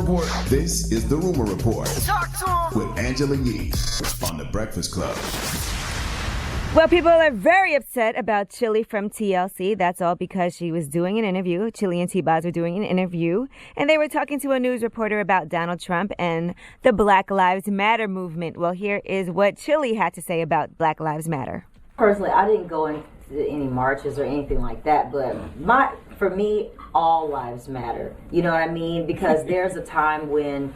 Report. This is the Rumor Report Talk to him. with Angela Yee on The Breakfast Club. Well, people are very upset about Chilli from TLC. That's all because she was doing an interview. Chilli and T-Boz were doing an interview, and they were talking to a news reporter about Donald Trump and the Black Lives Matter movement. Well, here is what Chilli had to say about Black Lives Matter. Personally, I didn't go into any marches or anything like that, but for me, all lives matter. You know what I mean? Because there's a time when,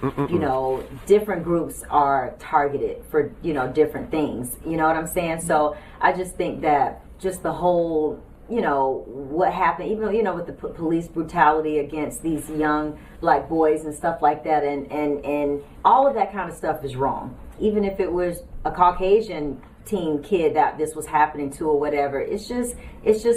different groups are targeted for, different things. You know what I'm saying? So I just think that just the whole, what happened, even, with the police brutality against these young black boys and stuff like that, and all of that kind of stuff is wrong. Even if it was a Caucasian teen kid that this was happening to or whatever, it's just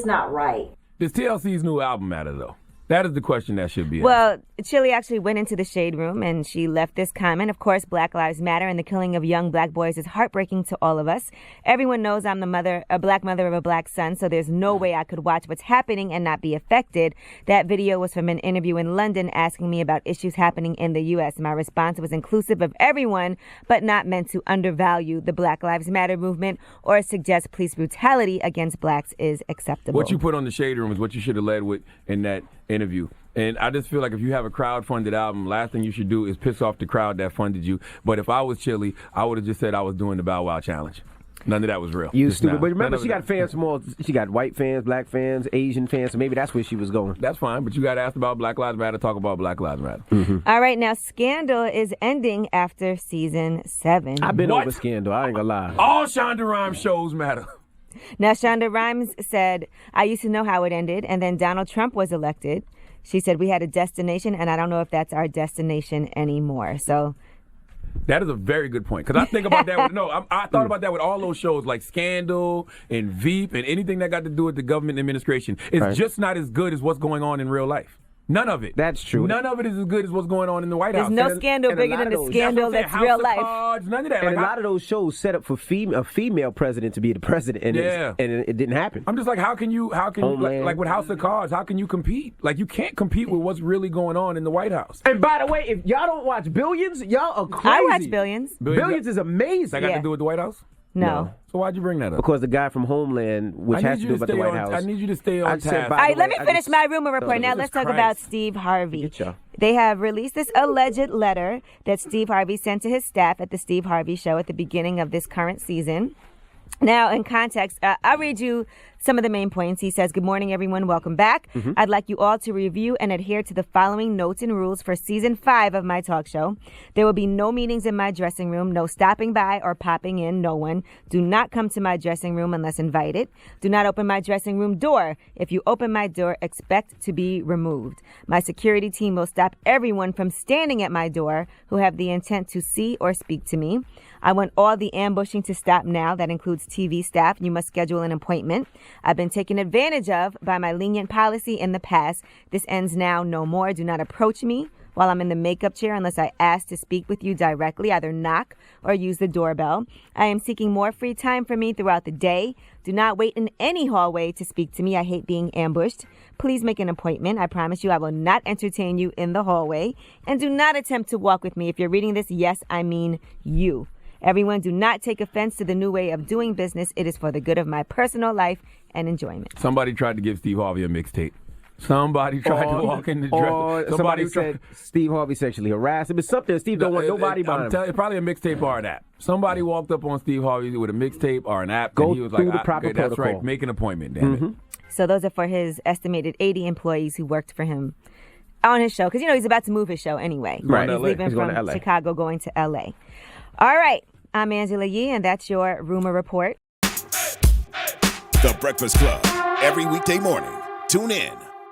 not right. Does TLC's new album matter, though? That is the question that should be asked. Well, Chilli actually went into the shade room and she left this comment. Of course, Black Lives Matter and the killing of young black boys is heartbreaking to all of us. Everyone knows I'm a black mother of a black son, so there's no way I could watch what's happening and not be affected. That video was from an interview in London asking me about issues happening in the U.S. My response was inclusive of everyone, but not meant to undervalue the Black Lives Matter movement or suggest police brutality against blacks is acceptable. What you put on the shade room is what you should have led with in that interview. And I just feel like if you have a crowd-funded album, last thing you should do is piss off the crowd that funded you. But if I was Chilli, I would have just said I was doing the Bow Wow Challenge. None of that was real. You Just stupid. now. But remember, None she of got fans from all. She got white fans, black fans, Asian fans. So maybe that's where she was going. That's fine, but you got asked about Black Lives Matter, talk about Black Lives Matter. Mm-hmm. All right, now Scandal is ending after season 7. I've been What? over Scandal. I ain't gonna lie. All Shonda Rhimes shows matter. Now, Shonda Rhimes said, I used to know how it ended, and then Donald Trump was elected. She said, we had a destination, and I don't know if that's our destination anymore. So That is a very good point. Because I think about that. I thought about that with all those shows like Scandal and Veep and anything that got to do with the government administration. It's just not as good as what's going on in real life. None of it. That's true. None of it is as good as what's going on in the White there's House. no scandal bigger than the scandal that's House real of life. Cards, none of that. And a lot of those shows set up for a female president to be the president, and, and it didn't happen. I'm just like, how can you like with House of Cards, how can you compete? Like, you can't compete with what's really going on in the White House. And by the way, if y'all don't watch Billions, y'all are crazy. I watch Billions. Billions is amazing. That got to do with the White House? No. So why'd you bring that up? Because the guy from Homeland, which has to do with the White House. I need you to stay on task. All right, let me finish my rumor report. Now let's talk about Steve Harvey. They have released this alleged letter that Steve Harvey sent to his staff at the Steve Harvey Show at the beginning of this current season. Now, in context, I'll read you some of the main points. He says, good morning, everyone. Welcome back. I'd like you all to review and adhere to the following notes and rules for season 5 of my talk show. There will be no meetings in my dressing room, no stopping by or popping in, no one. Do not come to my dressing room unless invited. Do not open my dressing room door. If you open my door, expect to be removed. My security team will stop everyone from standing at my door who have the intent to see or speak to me. I want all the ambushing to stop now. That includes TV staff. You must schedule an appointment. I've been taken advantage of by my lenient policy in the past. This ends now, no more. Do not approach me while I'm in the makeup chair unless I ask to speak with you directly. Either knock or use the doorbell. I am seeking more free time for me throughout the day. Do not wait in any hallway to speak to me. I hate being ambushed. Please make an appointment. I promise you I will not entertain you in the hallway. And do not attempt to walk with me. If you're reading this, yes, I mean you. Everyone, do not take offense to the new way of doing business. It is for the good of my personal life and enjoyment. Somebody tried to give Steve Harvey a mixtape. Somebody tried to walk in the dress. Somebody said Steve Harvey sexually harassed him. It's something Steve don't want nobody behind him. Probably a mixtape or an app. Somebody walked up on Steve Harvey with a mixtape or an app. Go and he was through like, the proper that's protocol. right, make an appointment, damn it. So those are for his estimated 80 employees who worked for him on his show. Because, he's about to move his show anyway. Right. He's leaving He's going to from LA. Chicago going to L.A. All right. I'm Angela Yee, and that's your rumor report. The Breakfast Club. Every weekday morning. Tune in.